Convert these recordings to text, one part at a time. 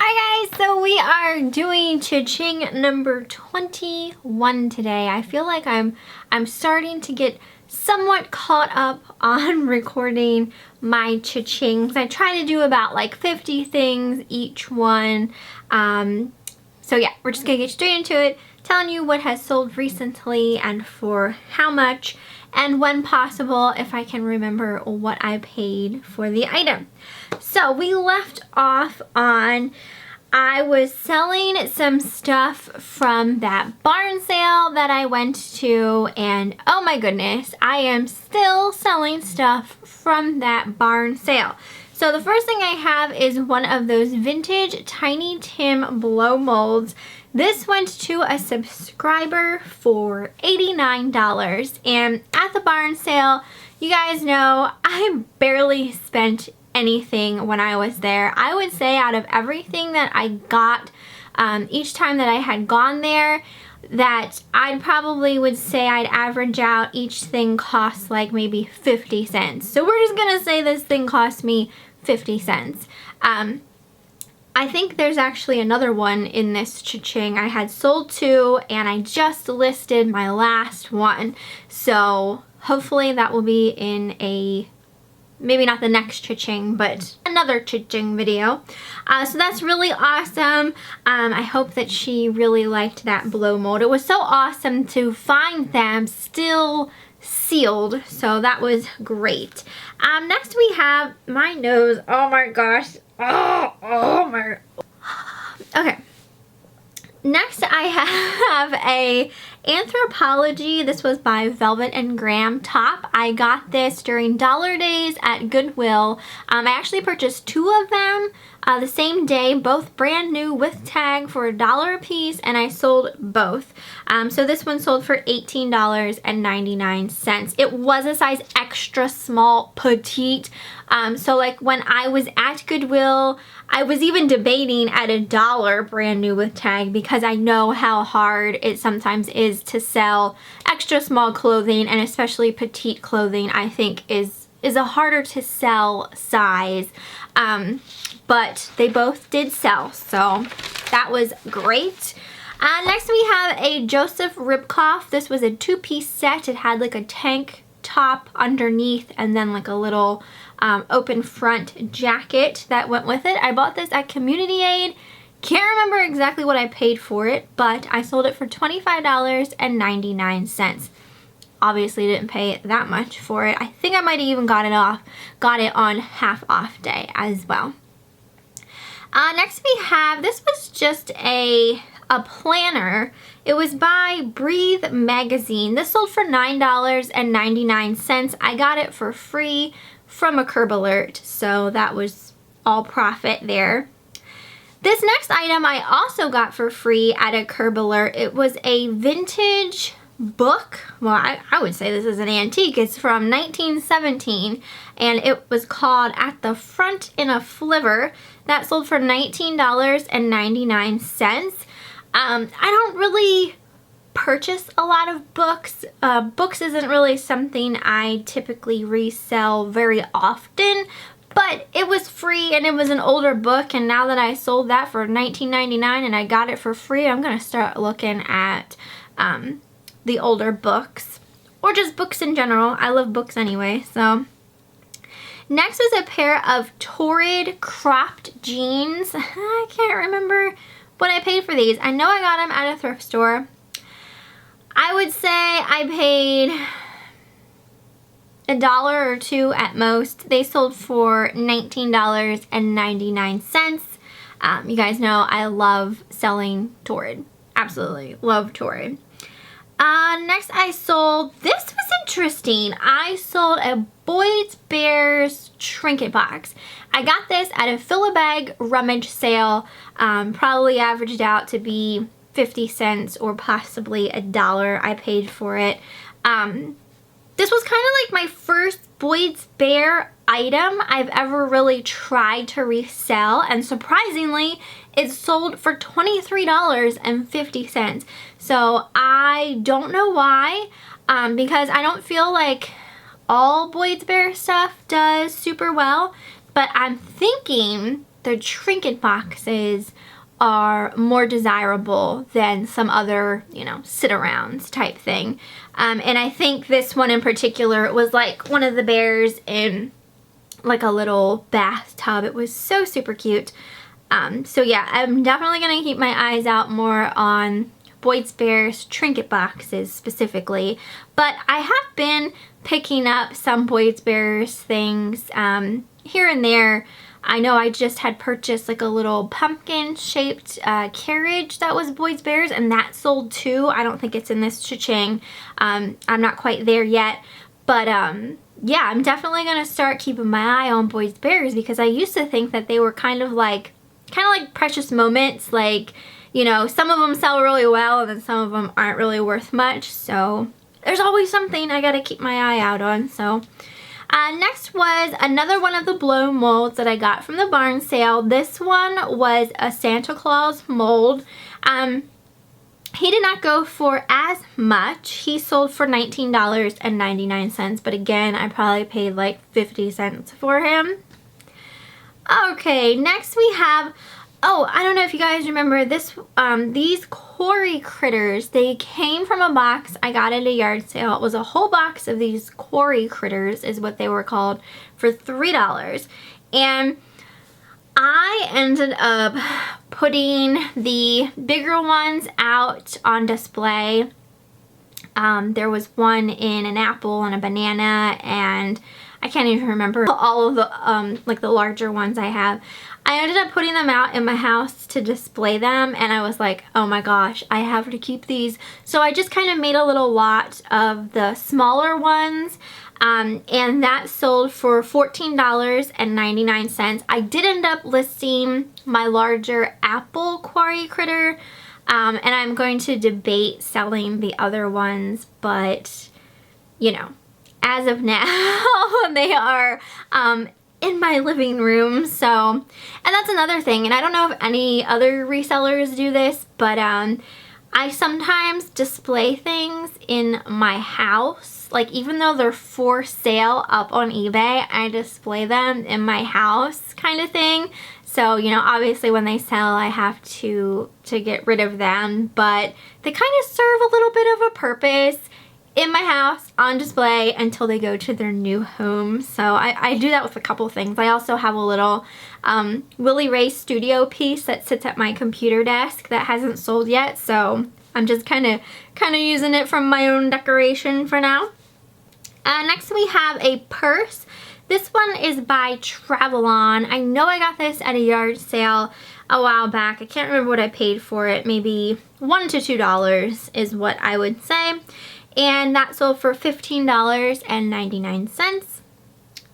Hi guys, so we are doing CHING number 21 today. I feel like I'm starting to get somewhat caught up on recording my CHINGs. I try to do about like 50 things each one. So yeah, we're just gonna get straight into it, telling you what has sold recently and for how much, and when possible, if I can remember what I paid for the item. So we left off on, I was selling some stuff from that barn sale that I went to, and oh my goodness, I am still selling stuff from that barn sale. So the first thing I have is one of those vintage Tiny Tim blow molds. This went to a subscriber for $89, and at the barn sale, you guys know I barely spent anything when I was there. I would say out of everything that I got each time that I had gone there, that I probably would say I'd average out each thing costs like maybe 50 cents. So we're just gonna say this thing cost me 50 cents. I think there's actually another one in this CHING. I had sold two and I just listed my last one. So hopefully that will be in a, maybe not the next CHING, but another CHING video. So that's really awesome. I hope that she really liked that blow mold. It was so awesome to find them still sealed, so that was great. Next we have my nose. Oh my gosh. Oh my. Okay. Next I have a Anthropologie. This was by Velvet and Graham top. I got this during Dollar Days at Goodwill. I actually purchased two of them the same day, both brand new with tag for $1 a piece, and I sold both. So this one sold for $18.99. It was a size extra small petite. So like when I was at Goodwill, I was even debating at $1 brand new with tag, because I know how hard it sometimes is to sell extra small clothing, and especially petite clothing I think is a harder to sell size. But they both did sell, so that was great. Next we have a Joseph Ribkoff. This was a two-piece set. It had like a tank top underneath and then like a little open front jacket that went with it. I bought this at Community Aid. Can't remember exactly what I paid for it, but I sold it for $25.99. Obviously didn't pay that much for it. I think I might have even got it on half off day as well. Next we have, this was just a planner. It was by Breathe Magazine. This sold for $9.99. I got it for free from a Curb Alert, so that was all profit there. This next item I also got for free at a Curb Alert. It was a vintage book. Well, I would say this is an antique. It's from 1917, and it was called At the Front in a Flivver. That sold for $19.99. I don't really purchase a lot of books. Books isn't really something I typically resell very often, but it was free and it was an older book, and now that I sold that for $19.99 and I got it for free, I'm gonna start looking at the older books, or just books in general. I love books anyway. So next is a pair of Torrid cropped jeans. I can't remember what I paid for these. I know I got them at a thrift store. I would say I paid $1 or $2 at most. They sold for $19.99. You guys know I love selling Torrid. Absolutely love Torrid. Next I sold, this was interesting. I sold a Boyd's Bears trinket box. I got this at a Fill-A-Bag rummage sale. Probably averaged out to be 50 cents or possibly $1 I paid for it. This was kind of like my first Boyd's Bear item I've ever really tried to resell, and surprisingly it sold for $23.50. So I don't know why, because I don't feel like all Boyd's Bear stuff does super well, but I'm thinking the Trinket boxes are more desirable than some other, you know, sit-arounds type thing. And I think this one in particular was like one of the bears in like a little bathtub. It was so super cute. So yeah, I'm definitely going to keep my eyes out more on BOYDS Bears Trinket boxes specifically. But I have been picking up some BOYDS Bears things here and there. I know I just had purchased like a little pumpkin shaped carriage that was BOYDS Bears, and that sold too. I don't think it's in this cha-ching. I'm not quite there yet, but yeah, I'm definitely gonna start keeping my eye on BOYDS Bears, because I used to think that they were kind of like precious moments. Like, you know, some of them sell really well and then some of them aren't really worth much. So there's always something I gotta keep my eye out on. So next was another one of the blow molds that I got from the barn sale. This one was a Santa Claus mold. He did not go for as much. He sold for $19.99, but again, I probably paid like 50 cents for him. Okay, next we have, oh, I don't know if you guys remember this, these QUARRY critters. They came from a box I got at a yard sale. It was a whole box of these QUARRY critters is what they were called, for $3. And I ended up putting the bigger ones out on display. There was one in an apple and a banana, and I can't even remember all of the like the larger ones I have. I ended up putting them out in my house to display them, and I was like, oh my gosh, I have to keep these. So I just kind of made a little lot of the smaller ones, and that sold for $14.99. I did end up listing my larger apple QUARRY critter, and I'm going to debate selling the other ones, but you know, as of now, they are in my living room. So, and that's another thing, and I don't know if any other resellers do this, but I sometimes display things in my house. Like, even though they're for sale up on eBay, I display them in my house kind of thing. So, you know, obviously when they sell, I have to get rid of them, but they kind of serve a little bit of a purpose in my house on display until they go to their new home. So I do that with a couple things. I also have a little Willie Ray Studio piece that sits at my computer desk that hasn't sold yet. So I'm just kind of using it from my own decoration for now. Next we have a purse. This one is by TRAVELON. I know I got this at a yard sale a while back. I can't remember what I paid for it. Maybe $1 to $2 is what I would say. And that sold for $15.99.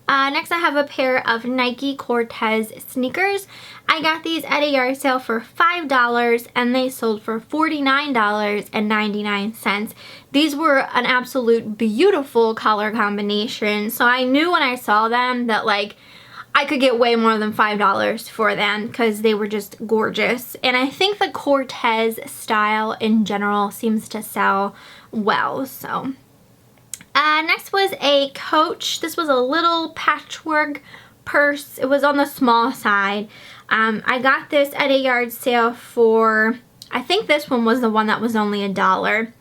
Next I have a pair of Nike Cortez sneakers. I got these at a yard sale for $5 and they sold for $49.99. These were an absolute beautiful color combination, so I knew when I saw them that like I could get way more than $5 for them because they were just gorgeous. And I think the Cortez style in general seems to sell well. So next was a Coach. This was a little patchwork purse. It was on the small side. I got this at a yard sale for, I think this one was the one that was only $1,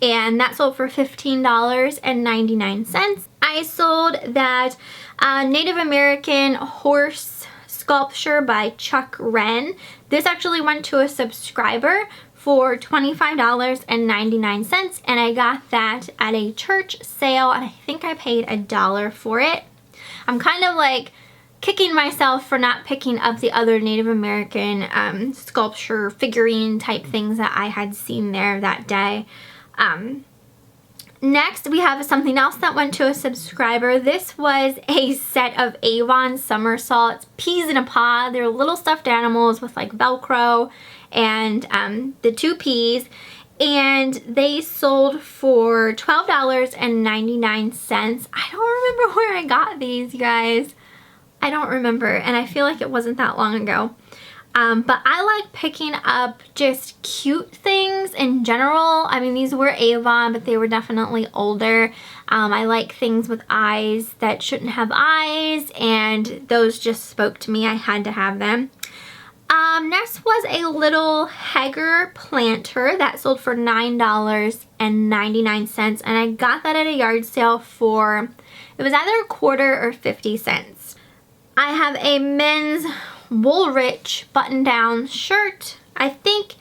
and that sold for $15.99. I sold that Native American horse sculpture by Chuck Wren. This actually went to a subscriber for $25.99, and I got that at a church sale, and I think I paid $1 for it. I'm kind of like kicking myself for not picking up the other Native American sculpture figurine type things that I had seen there that day. Next, we have something else that went to a subscriber. This was a set of Avon somersaults, peas in a pod. They're little stuffed animals with like Velcro and the 2 peas. And they sold for $12.99. I don't remember where I got these, you guys. I don't remember, and I feel like it wasn't that long ago. But I like picking up just cute things things in general, I mean, these were Avon, but they were definitely older. I like things with eyes that shouldn't have eyes, and those just spoke to me. I had to have them. Next was a little Hager planter that sold for $9.99, and I got that at a yard sale for, it was either a quarter or 50 cents. I have a men's Woolrich button-down shirt. I think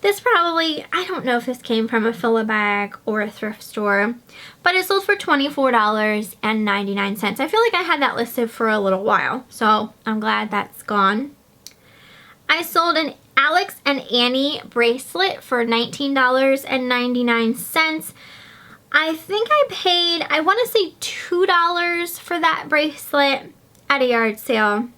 this probably, I don't know if this came from a fill-a-bag or a thrift store, but it sold for $24.99. I feel like I had that listed for a little while, so I'm glad that's gone. I sold an Alex and Annie bracelet for $19.99. I think I paid, I want to say $2 for that bracelet at a yard sale.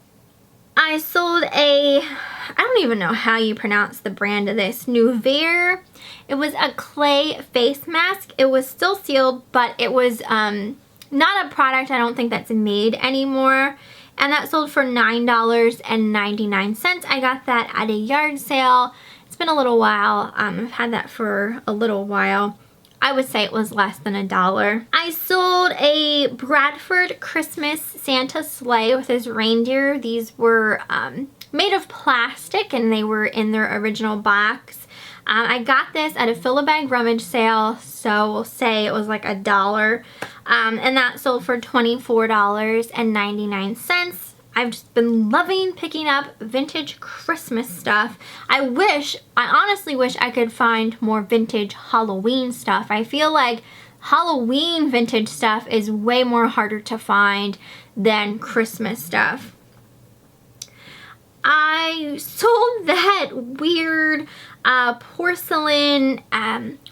I sold a, I don't even know how you pronounce the brand of this, Nouvelle. It was a clay face mask. It was still sealed, but it was not a product I don't think that's made anymore. And that sold for $9.99. I got that at a yard sale. It's been a little while. I've had that for a little while. I would say it was less than $1. I sold a Bradford Christmas Santa sleigh with his reindeer. These were made of plastic, and they were in their original box. I got this at a fill-a-bag rummage sale, so we'll say it was like $1. And that sold for $24.99. I've just been loving picking up vintage Christmas stuff. I honestly wish I could find more vintage Halloween stuff. I feel like Halloween vintage stuff is way more harder to find than Christmas stuff. I sold that weird porcelain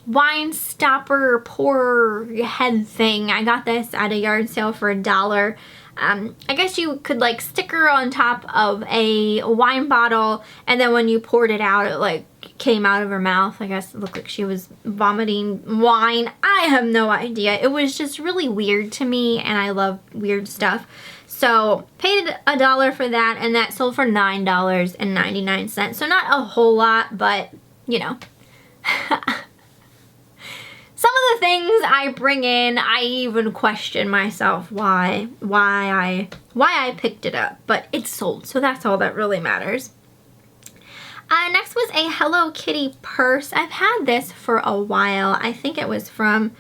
wine stopper pour head thing. I got this at a yard sale for $1. I guess you could like stick her on top of a wine bottle, and then when you poured it out, it like came out of her mouth. I guess it looked like she was vomiting wine. I have no idea. It was just really weird to me, and I love weird stuff. So paid $1 for that, and that sold for $9.99. So not a whole lot, but you know. Some of the things I bring in, I even question myself why I picked it up, but it's sold, so that's all that really matters. Next was a Hello Kitty purse. I've had this for a while. I think it was from,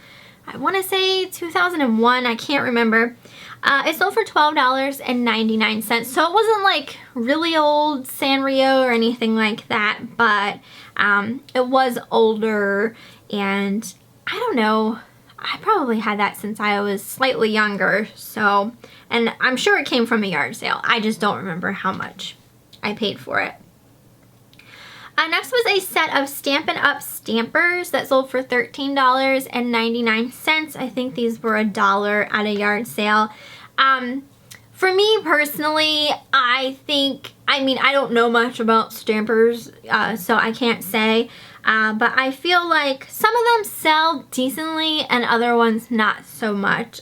I want to say 2001. I can't remember. It sold for $12.99, so it wasn't like really old Sanrio or anything like that, but it was older, and I don't know, I probably had that since I was slightly younger, so, and I'm sure it came from a yard sale. I just don't remember how much I paid for it. Next was a set of Stampin' Up! Stampers that sold for $13.99. I think these were $1 at a yard sale. For me personally, I don't know much about stampers, so I can't say. But I feel like some of them sell decently and other ones not so much.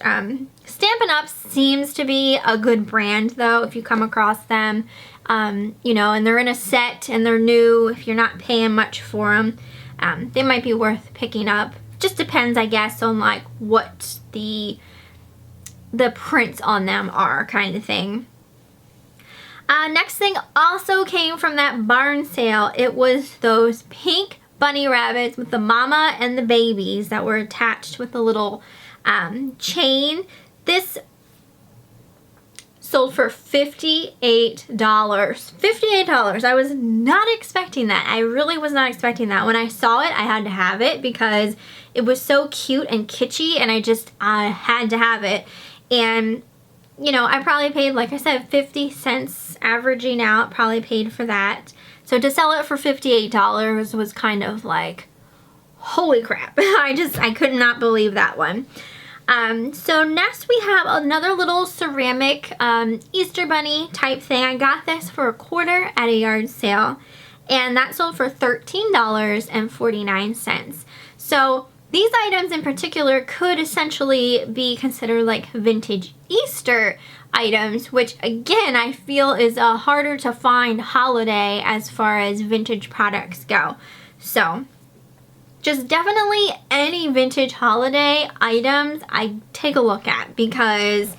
Stampin' Up! Seems to be a good brand though, if you come across them. You know, and they're in a set and they're new. If you're not paying much for them, they might be worth picking up. Just depends, I guess, on like what the prints on them are, kind of thing. Next thing also came from that barn sale. It was those pink bunny rabbits with the mama and the babies that were attached with a little chain. This sold for $58. $58. I was not expecting that. I really was not expecting that. When I saw it, I had to have it because it was so cute and kitschy, and I had to have it. And you know, I probably paid, like I said, 50 cents averaging out, probably paid for that. So to sell it for $58 was kind of like, holy crap. I could not believe that one. So next we have another little ceramic Easter bunny type thing. I got this for $1 at a yard sale, and that sold for $13.49. So these items in particular could essentially be considered like vintage Easter items, which again I feel is a harder to find holiday as far as vintage products go. So just definitely any vintage holiday items I take a look at, because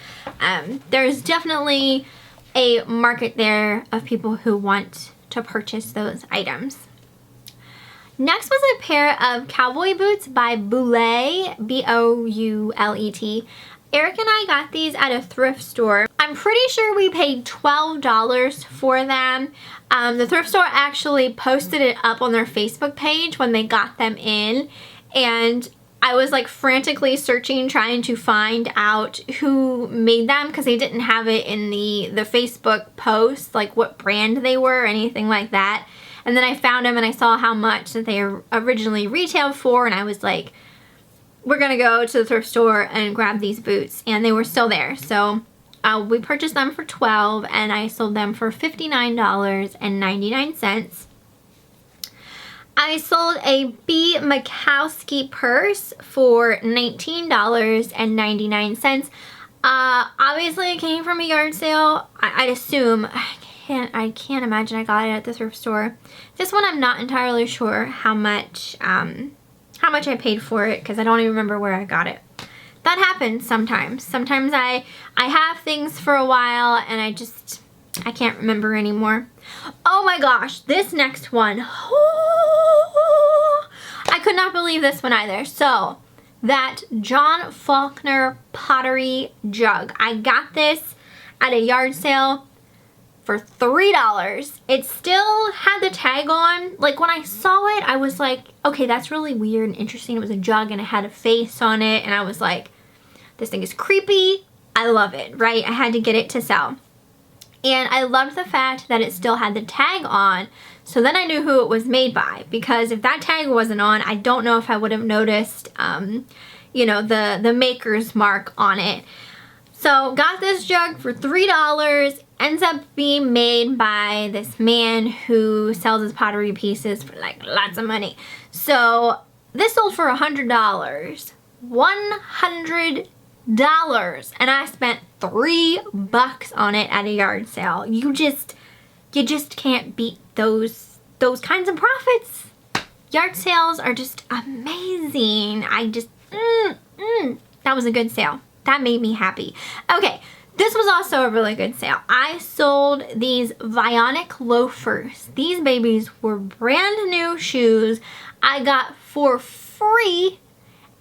there's definitely a market there of people who want to purchase those items. Next was a pair of cowboy boots by BOULET, B-O-U-L-E-T. Eric and I got these at a thrift store. I'm pretty sure we paid $12 for them. The thrift store actually posted it up on their Facebook page when they got them in, and I was like frantically searching, trying to find out who made them, because they didn't have it in the Facebook post, like what brand they were or anything like that. And then I found them and I saw how much that they originally retailed for, and I was like, we're gonna go to the thrift store and grab these boots, and they were still there. So we purchased them for $12 and I sold them for $59.99. I sold a B. Makowski purse for $19.99. Obviously it came from a yard sale. I'd assume. I can't imagine I got it at the thrift store. This one I'm not entirely sure how much I paid for it, because I don't even remember where I got it. That happens sometimes. Sometimes I have things for a while and I can't remember anymore. Oh my gosh, this next one. Oh, I could not believe this one either. So, that John Faulkner pottery jug. I got this at a yard sale for $3. It still had the tag on. Like, when I saw it, I was like, okay, that's really weird and interesting. It was a jug and it had a face on it, and I was like, this thing is creepy. I love it, right? I had to get it to sell. And I loved the fact that it still had the tag on, so then I knew who it was made by, because if that tag wasn't on, I don't know if I would have noticed, you know, the maker's mark on it. So got this jug for $3. Ends up being made by this man who sells his pottery pieces for like lots of money. So this sold for $100. $100. And I spent $3 on it at a yard sale. You just can't beat those kinds of profits. Yard sales are just amazing. That was a good sale. That made me happy. Okay, this was also a really good sale. I sold these VIONIC loafers. These babies were brand new shoes I got for free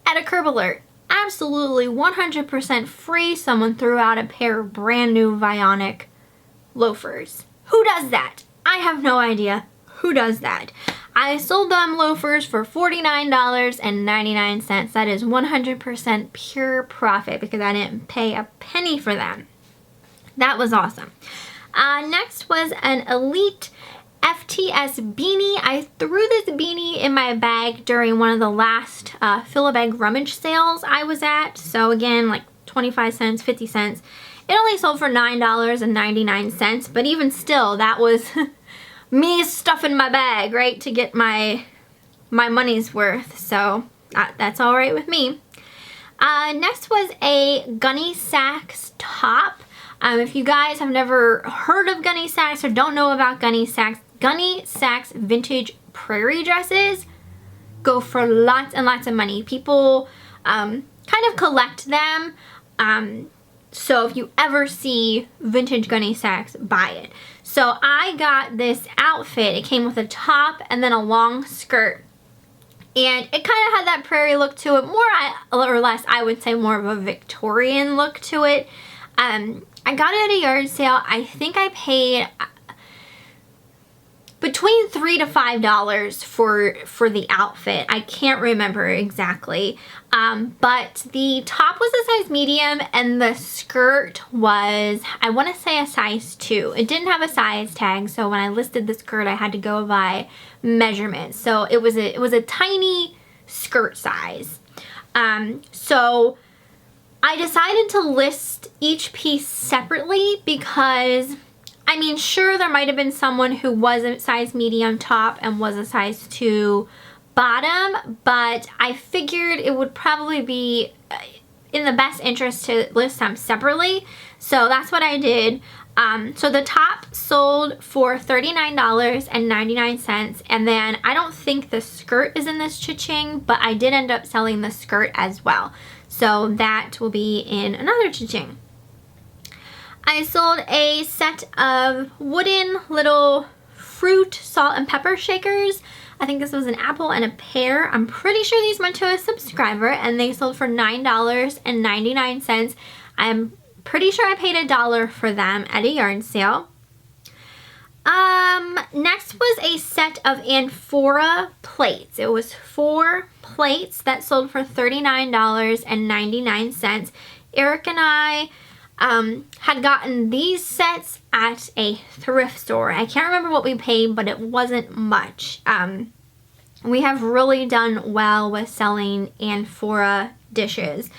at a Curb Alert. Absolutely 100% free. Someone threw out a pair of brand new VIONIC loafers. Who does that? I have no idea who does that. I sold them loafers for $49.99. That is 100% pure profit, because I didn't pay a penny for them. That was awesome. Next was an Elite FTS beanie. I threw this beanie in my bag during one of the last Fill-A-Bag rummage sales I was at. So again, like 25 cents, 50 cents. It only sold for $9.99, but even still, that was me stuffing my bag, right, to get my money's worth. So that's all right with me. Next was a Gunne Sax top. If you guys have never heard of Gunne Sax or don't know about Gunne Sax vintage prairie dresses go for lots and lots of money. People kind of collect them. So if you ever see vintage Gunne Sax, buy it. So I got this outfit. It came with a top and then a long skirt. And it kind of had that prairie look to it. More or less, I would say more of a Victorian look to it. I got it at a yard sale. I think I paid between $3 to $5 for the outfit. I can't remember exactly. But the top was a size medium and the skirt was, I want to say, a size 2. It didn't have a size tag, so when I listed the skirt, I had to go by measurements. So it was a tiny skirt size. So I decided to list each piece separately because, I mean, sure, there might have been someone who was a size medium top and was a size 2 bottom, but I figured it would probably be in the best interest to list them separately. So that's what I did. So the top sold for $39.99, and then I don't think the skirt is in this cha-ching, but I did end up selling the skirt as well. So that will be in another cha-ching. I sold a set of wooden little fruit, salt, and pepper shakers. I think this was an apple and a pear. I'm pretty sure these went to a subscriber, and they sold for $9.99. I'm pretty sure I paid $1 for them at a yard sale. Next was a set of amphora plates. It was 4 plates that sold for $39.99. Eric and I had gotten these sets at a thrift store. I can't remember what we paid, but it wasn't much. We have really done well with selling amphora dishes.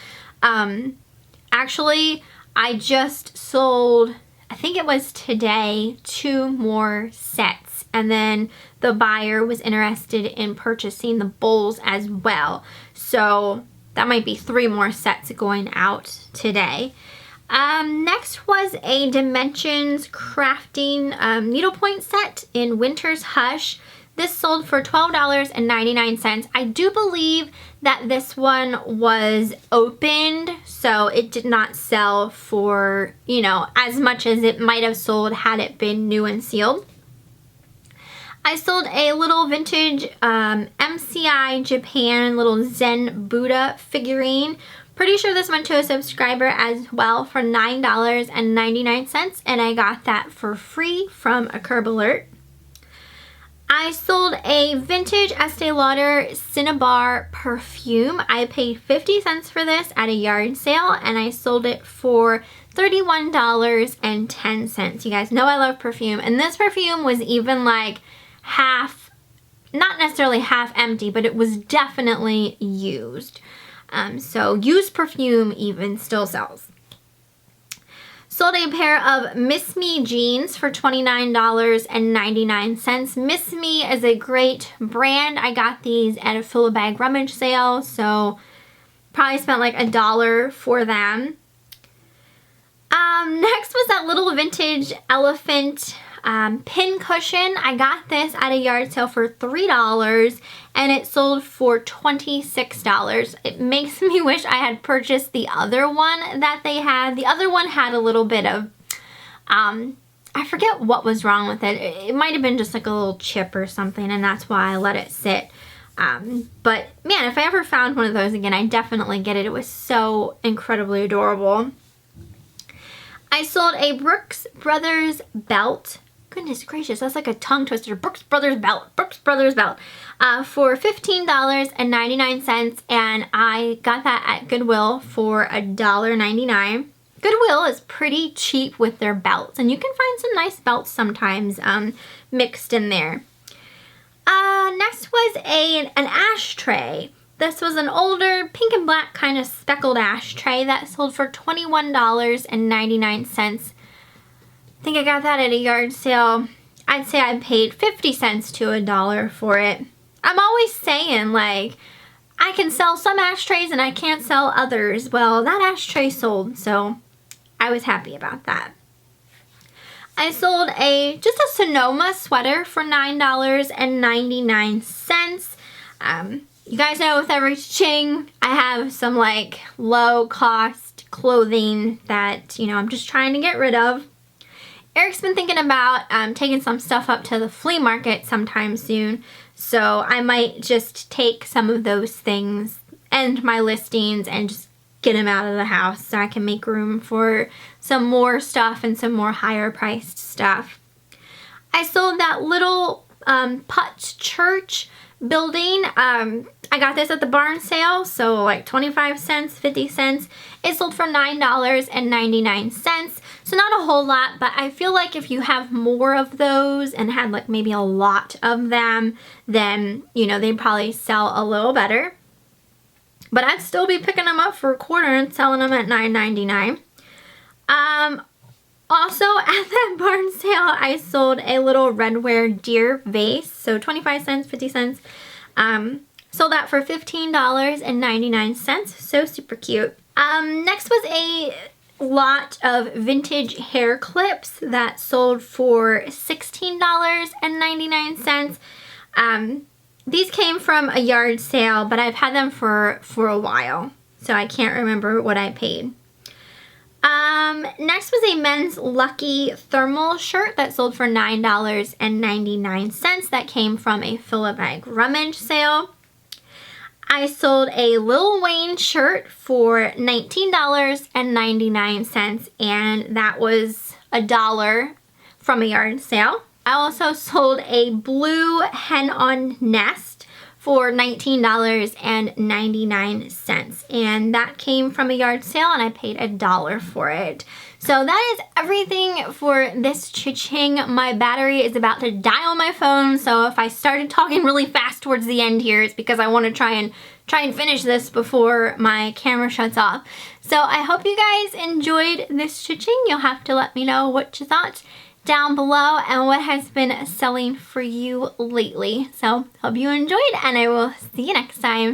Actually, I just sold, I think it was today, 2 more sets, and then the buyer was interested in purchasing the bowls as well. So that might be 3 more sets going out today. Next was a Dimensions crafting needlepoint set in Winter's Hush. This sold for $12.99. I do believe that this one was opened, so it did not sell for, you know, as much as it might have sold had it been new and sealed. I sold a little vintage MCI Japan little Zen Buddha figurine. Pretty sure this went to a subscriber as well for $9.99, and I got that for free from a Curb Alert. I sold a vintage Estee Lauder Cinnabar perfume. I paid 50 cents for this at a yard sale, and I sold it for $31.10. You guys know I love perfume, and this perfume was even like half, not necessarily half empty, but it was definitely used. So used perfume even still sells. Sold a pair of Miss Me jeans for $29.99. Miss Me is a great brand. I got these at a Fill a Bag rummage sale, so probably spent like $1 for them. Next was that little vintage elephant pin cushion. I got this at a yard sale for $3, and it sold for $26. It makes me wish I had purchased the other one that they had. The other one had a little bit of, I forget what was wrong with it. It might have been just like a little chip or something, and that's why I let it sit. But man, if I ever found one of those again, I'd definitely get it. It was so incredibly adorable. I sold a Brooks Brothers belt. Goodness gracious, that's like a tongue twister. Brooks Brothers belt. Brooks Brothers belt. For $15.99, and I got that at Goodwill for $1.99. Goodwill is pretty cheap with their belts, and you can find some nice belts sometimes mixed in there. Next was an ashtray. This was an older pink and black kind of speckled ashtray that sold for $21.99. I think I got that at a yard sale. I'd say I paid 50 cents to $1 for it. I'm always saying, like, I can sell some ashtrays and I can't sell others. Well, that ashtray sold, so I was happy about that. I sold just a Sonoma sweater for $9.99. You guys know with every ching, I have some like low cost clothing that, you know, I'm just trying to get rid of. Eric's been thinking about taking some stuff up to the flea market sometime soon, so I might just take some of those things, end my listings, and just get them out of the house so I can make room for some more stuff and some more higher priced stuff. I sold that little Putz church building. I got this at the barn sale, so like 25 cents, 50 cents. It sold for $9.99. So not a whole lot, but I feel like if you have more of those and had like maybe a lot of them, then, you know, they'd probably sell a little better. But I'd still be picking them up for $1 and selling them at $9.99. Also at that barn sale, I sold a little redware deer vase. So 25 cents, 50 cents. Sold that for $15.99. So super cute. Next was lot of vintage hair clips that sold for $16.99. These came from a yard sale, but I've had them for a while, so I can't remember what I paid. Next was a men's Lucky thermal shirt that sold for $9.99. That came from a fill-a-bag rummage sale. I sold a Lil Wayne shirt for $19.99, and that was $1 from a yard sale. I also sold a blue hen-on nest for $19.99, and that came from a yard sale, and I paid $1 for it. So that is everything for this cha-ching. My battery is about to die on my phone, so if I started talking really fast towards the end here, it's because I want to try and finish this before my camera shuts off. So I hope you guys enjoyed this cha-ching. You'll have to let me know what you thought down below and what has been selling for you lately. So hope you enjoyed, and I will see you next time.